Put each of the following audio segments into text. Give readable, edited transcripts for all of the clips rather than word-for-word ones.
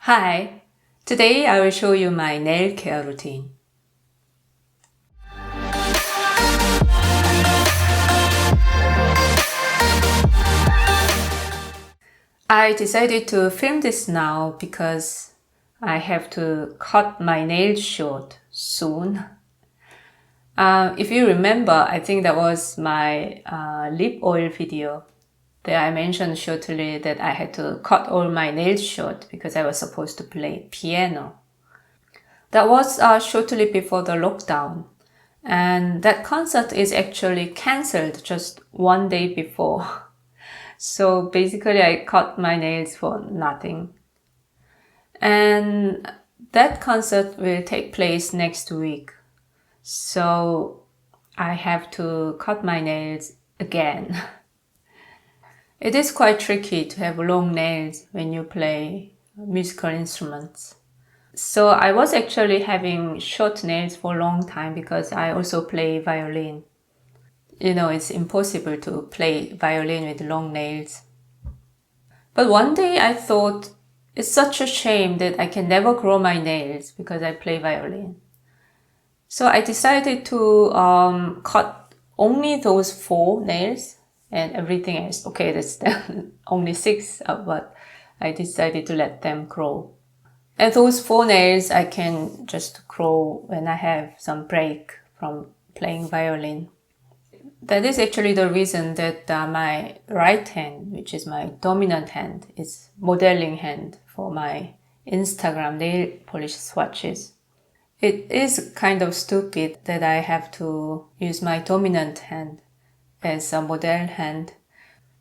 Hi, today I will show you my nail care routine. I decided to film this now because I have to cut my nails short soon. If you remember, I think that was my lip oil video that I mentioned shortly that I had to cut all my nails short because I was supposed to play piano. That was shortly before the lockdown. And that concert is actually cancelled just one day before. So basically, I cut my nails for nothing. And that concert will take place next week. So I have to cut my nails again. It is quite tricky to have long nails when you play musical instruments. So I was actually having short nails for a long time because I also play violin. It's impossible to play violin with long nails. But one day I thought it's such a shame that I can never grow my nails because I play violin. So I decided to cut only those 4 nails and everything else. Okay, that's only 6, but I decided to let them grow. And those 4 nails I can just grow when I have some break from playing violin. That is actually the reason that my right hand, which is my dominant hand, is modeling hand for my Instagram nail polish swatches. It is kind of stupid that I have to use my dominant hand as a model hand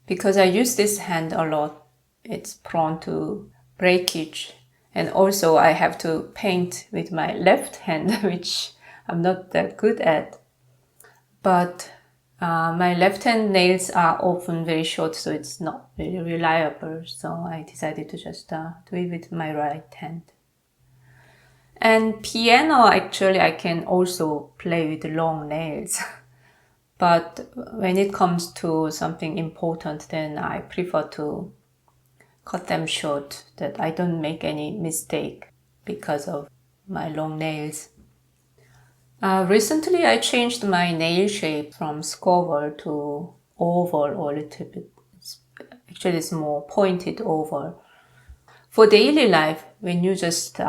because I use this hand a lot. It's prone to breakage. And also I have to paint with my left hand, which I'm not that good at. But my left hand nails are often very short, so it's not very reliable. So I decided to just do it with my right hand. And piano, actually, I can also play with long nails. But when it comes to something important, then I prefer to cut them short, that I don't make any mistake because of my long nails. Recently, I changed my nail shape from square to oval or a little bit. Actually, it's more pointed oval. For daily life, when you just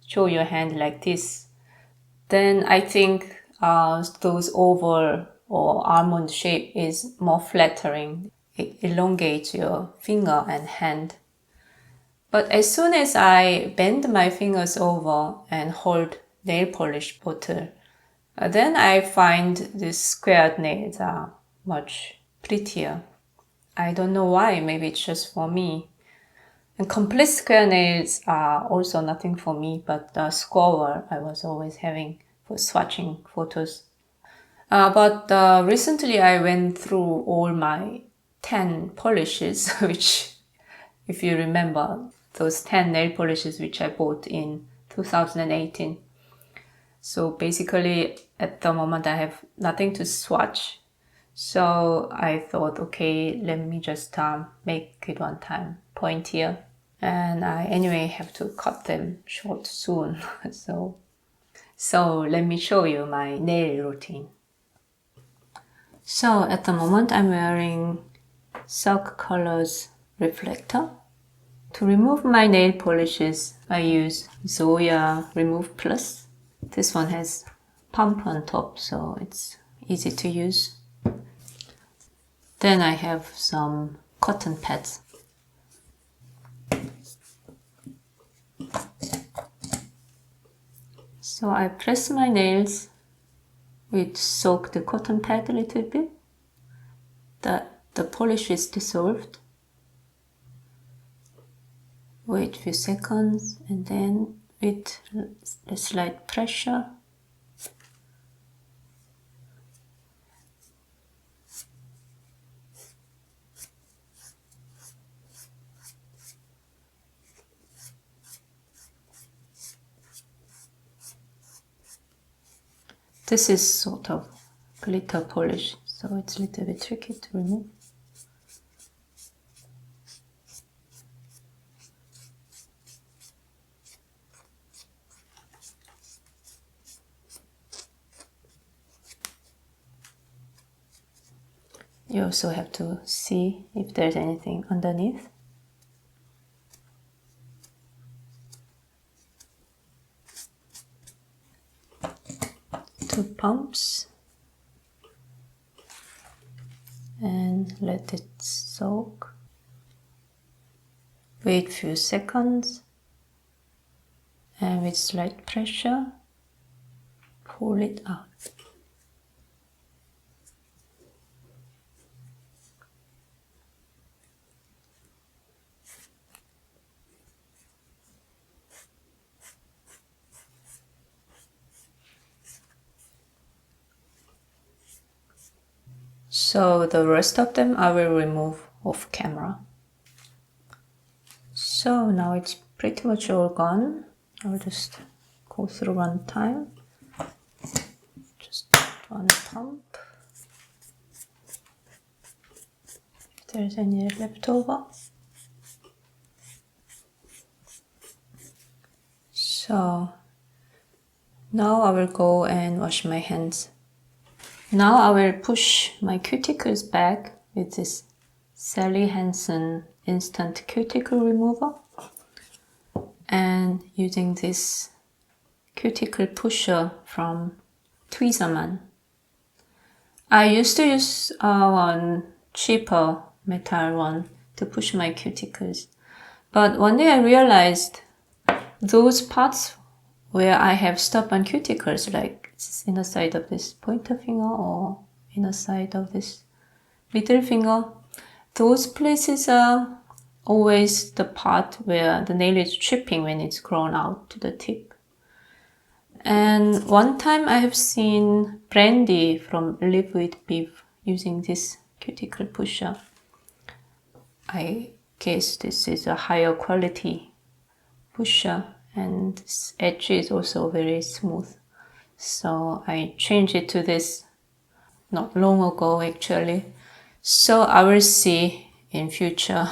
show your hand like this, then I think those oval or almond shape is more flattering. It elongates your finger and hand. But as soon as I bend my fingers over and hold nail polish bottle, then I find these squared nails are much prettier. I don't know why, maybe it's just for me. And complete square nails are also nothing for me, but the square I was always having for swatching photos. But recently I went through all my 10 polishes, which, if you remember, those 10 nail polishes which I bought in 2018. So basically, at the moment, I have nothing to swatch. So I thought, okay, let me just make it one time pointier. And I anyway have to cut them short soon. So let me show you my nail routine. So at the moment, I'm wearing Silk Colors Reflector. To remove my nail polishes, I use Zoya Remove Plus. This one has pump on top, so it's easy to use. Then I have some cotton pads. So I press my nails with soak the cotton pad a little bit. The polish is dissolved. Wait a few seconds and then with a slight pressure, this is sort of glitter polish, so it's a little bit tricky to remove. you also have to see if there's anything underneath. Two pumps and let it soak. Wait few seconds and with slight pressure pull it out. So the rest of them I will remove off camera. So now it's pretty much all gone. I'll just go through one time. Just one pump. If there's any left over. So now I will go and wash my hands. Now I will push my cuticles back with this Sally Hansen Instant Cuticle Remover and using this cuticle pusher from Tweezerman. I used to use one cheaper metal one to push my cuticles, but one day I realized those parts where I have stubborn cuticles, like inner side of this pointer finger or inner side of this middle finger, those places are always the part where the nail is chipping when it's grown out to the tip. And one time I have seen Brandy from Live With Beef using this cuticle pusher. I guess this is a higher quality pusher and this edge is also very smooth. So I changed it to this not long ago actually. So I will see in future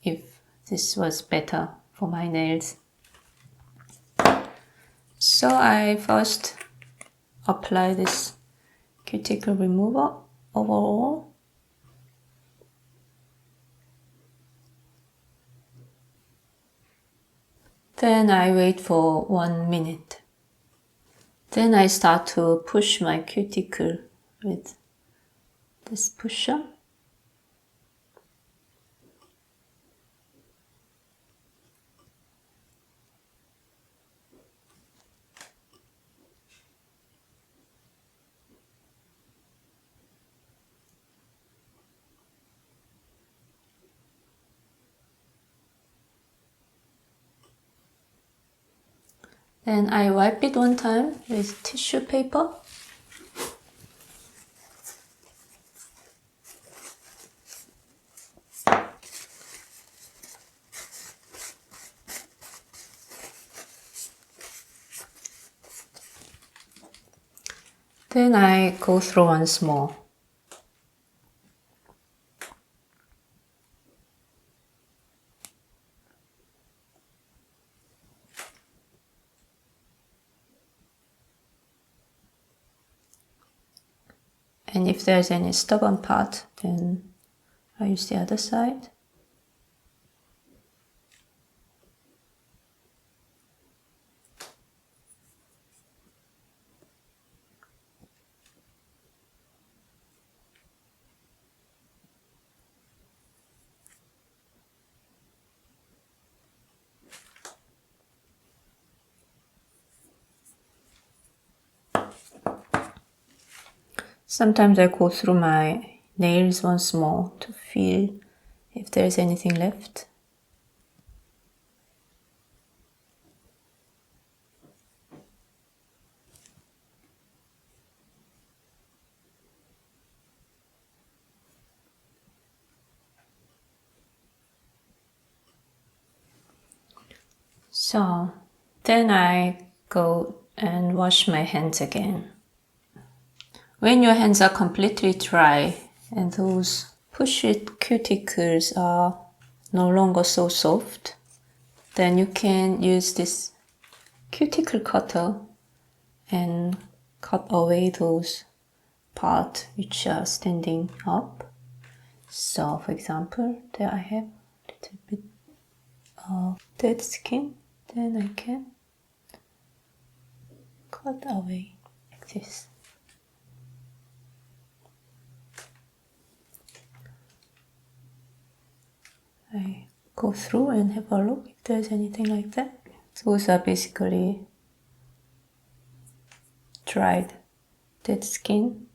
if this was better for my nails. So I first apply this cuticle remover overall. Then I wait for 1 minute. Then I start to push my cuticle with this pusher. Then I wipe it one time with tissue paper. Then I go through once more. And if there's any stubborn part, then I use the other side. Sometimes I go through my nails once more to feel if there's anything left. So then I go and wash my hands again. When your hands are completely dry and those push-it cuticles are no longer so soft, then you can use this cuticle cutter and cut away those parts which are standing up. So for example, there I have a little bit of dead skin, then I can cut away like this. I go through and have a look if there's anything like that. Those are basically dried dead skin.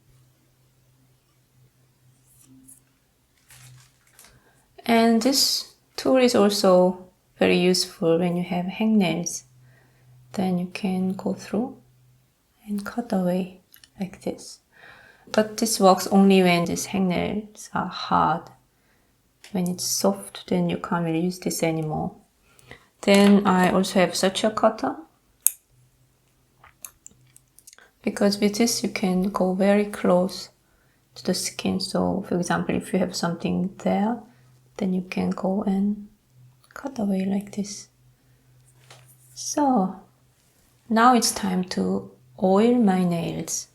And this tool is also very useful when you have hangnails. Then you can go through and cut away like this. But this works only when these hangnails are hard. When it's soft, then you can't really use this anymore. Then I also have such a cutter, because with this you can go very close to the skin. So for example, if you have something there, then you can go and cut away like this. So now it's time to oil my nails.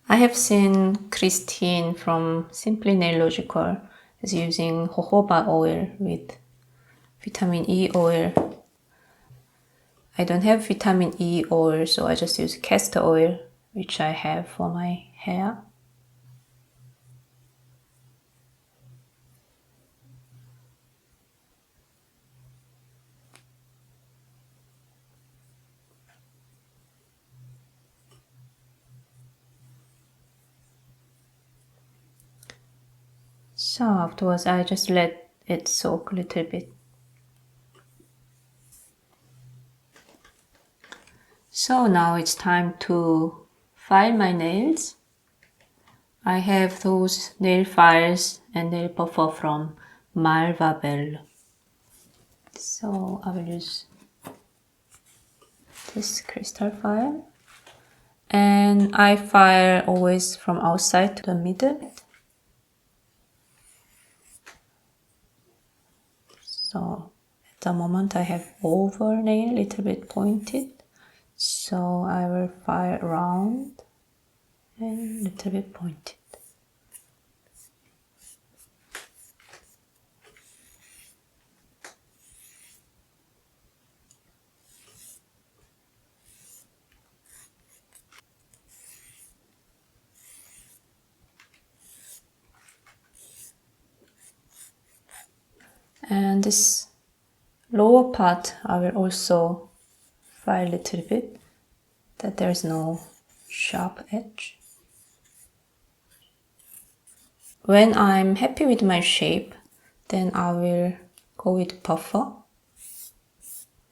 I have seen Christine from Simply Nailogical is using jojoba oil with vitamin E oil. I don't have vitamin E oil, so I just use castor oil, which I have for my hair. So afterwards I just let it soak a little bit. So now it's time to file my nails. I have those nail files and nail buffer from Malva Belle. So I will use this crystal file. And I file always from outside to the middle. So at the moment I have over nail, a little bit pointed. So I will file round and a little bit pointed. And this lower part I will also file a little bit, that there is no sharp edge. When I'm happy with my shape, then I will go with buffer,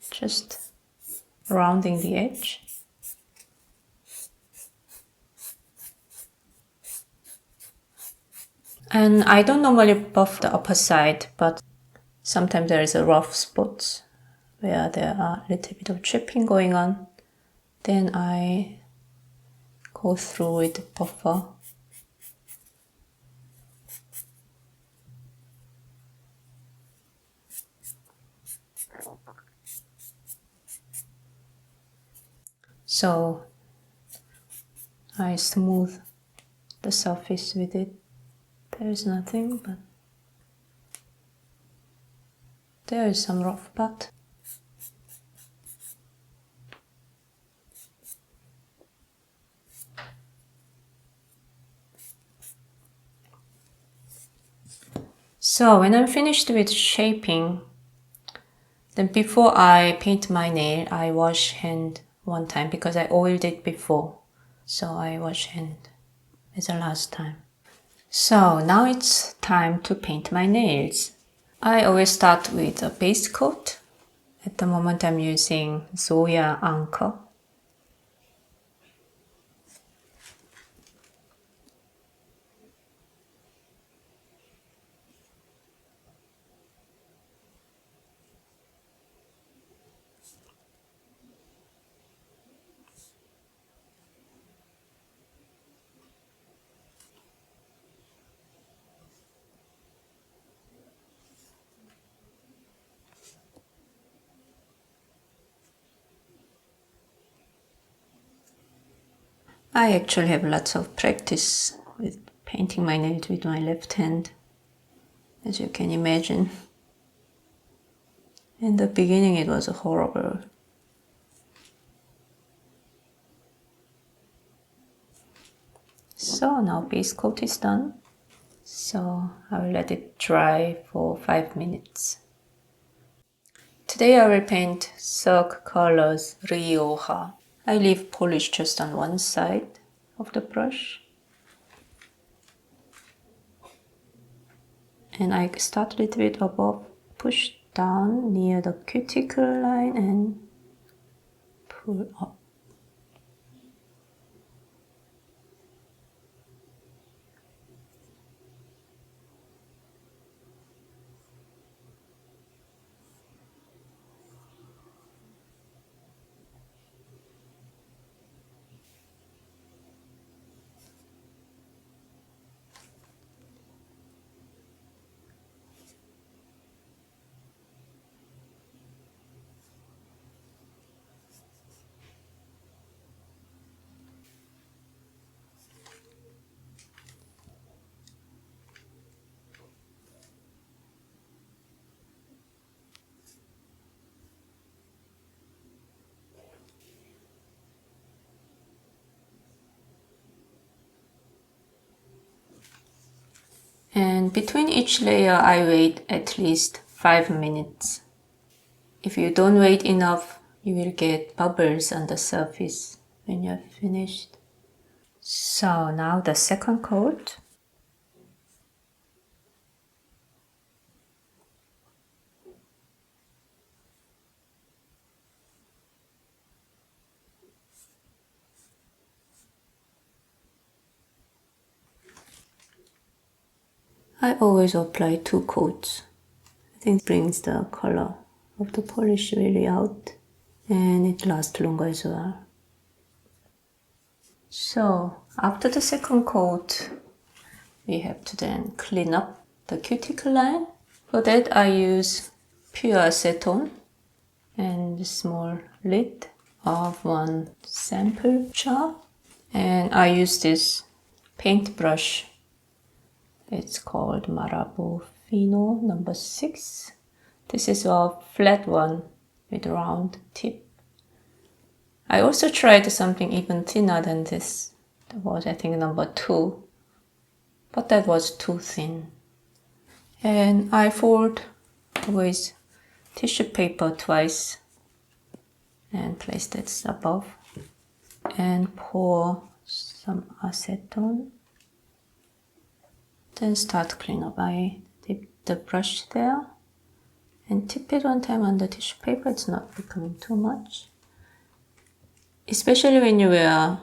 just rounding the edge. And I don't normally buff the upper side, but sometimes there is a rough spot where there are a little bit of chipping going on. Then I go through with the buffer. So I smooth the surface with it. There is nothing, but there is some rough part. So when I'm finished with shaping, then before I paint my nail, I wash hand one time because I oiled it before. So I wash hand as the last time. So now it's time to paint my nails. I always start with a base coat. At the moment I'm using Zoya Anchor. I actually have lots of practice with painting my nails with my left hand. as you can imagine. In the beginning it was horrible. So now base coat is done. So I will let it dry for 5 minutes. Today I will paint Cirque Colors Rioja. I leave polish just on one side of the brush. And I start a little bit above, push down near the cuticle line and pull up. And between each layer I wait at least 5 minutes. If you don't wait enough, you will get bubbles on the surface when you're finished. So now the second coat. I always apply 2 coats. I think it brings the color of the polish really out and it lasts longer as well. So after the second coat, we have to then clean up the cuticle line. For that I use pure acetone and a small lid of one sample jar. And I use this paintbrush. It's called Marabou Fino number 6. This is a flat one with round tip. I also tried something even thinner than this. That was I think number 2. But that was too thin. And I fold with tissue paper twice and place that above and pour some acetone. Then start clean up. I dip the brush there and tip it one time on the tissue paper. It's not becoming too much. Especially when you wear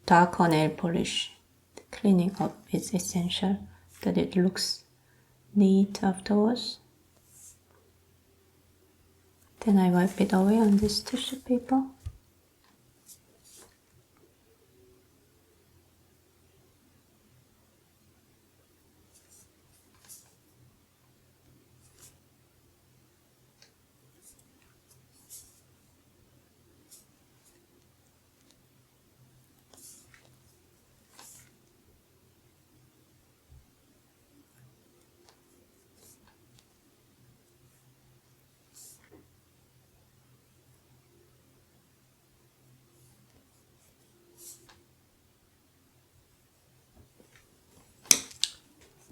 darker nail polish, cleaning up is essential, that it looks neat afterwards. Then I wipe it away on this tissue paper.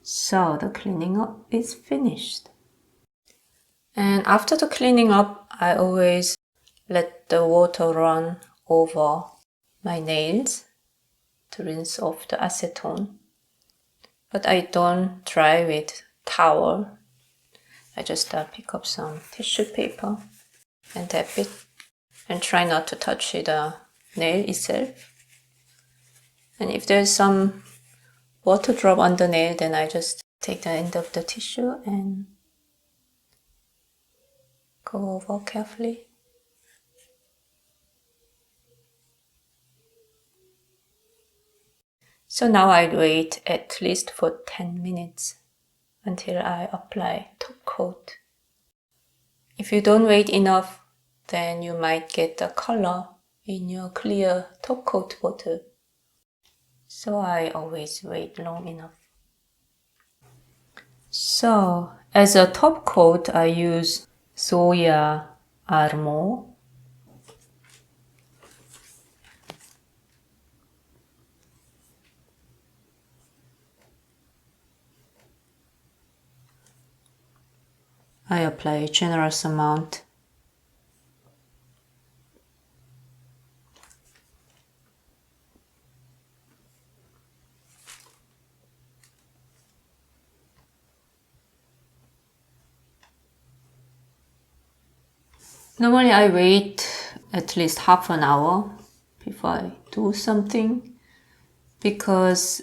So the cleaning up is finished. And after the cleaning up, I always let the water run over my nails to rinse off the acetone. But I don't dry with towel. I just pick up some tissue paper and tap it and try not to touch the nail itself. And if there's some water drop on the nail, then I just take the end of the tissue and go over carefully. So now I wait at least for 10 minutes until I apply top coat. If you don't wait enough, then you might get the color in your clear top coat bottle. So I always wait long enough. So as a top coat, I use Soya Armo. I apply a generous amount. Normally I wait at least half an hour before I do something, because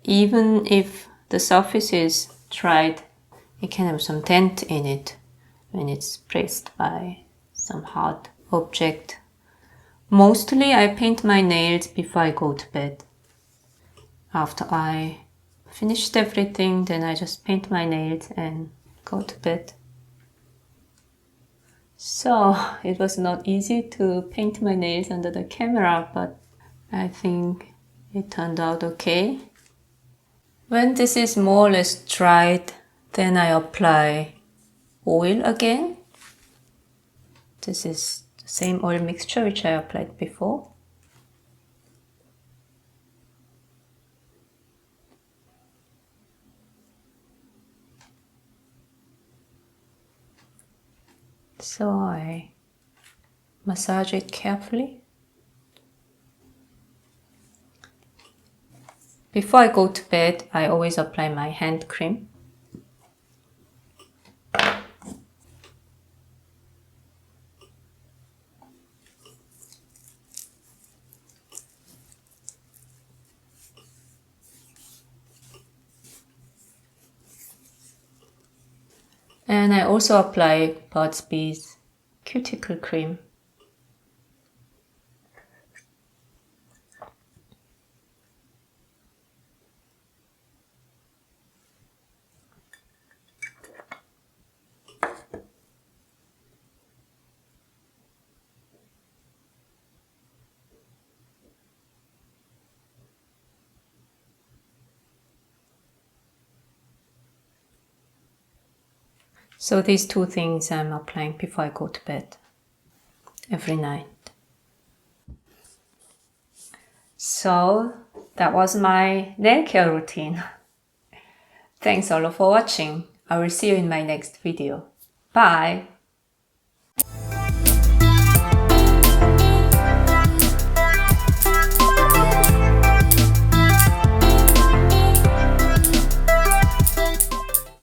even if the surface is dried, it can have some dent in it when it's pressed by some hard object. Mostly I paint my nails before I go to bed. After I finished everything, then I just paint my nails and go to bed. So it was not easy to paint my nails under the camera, but I think it turned out okay. When this is more or less dried, then I apply oil again. This is the same oil mixture which I applied before. So I massage it carefully. Before I go to bed, I always apply my hand cream. And I also apply Burt's Bees cuticle cream. So these two things I'm applying before I go to bed every night. So that was my nail care routine. Thanks all for watching. I will see you in my next video. Bye!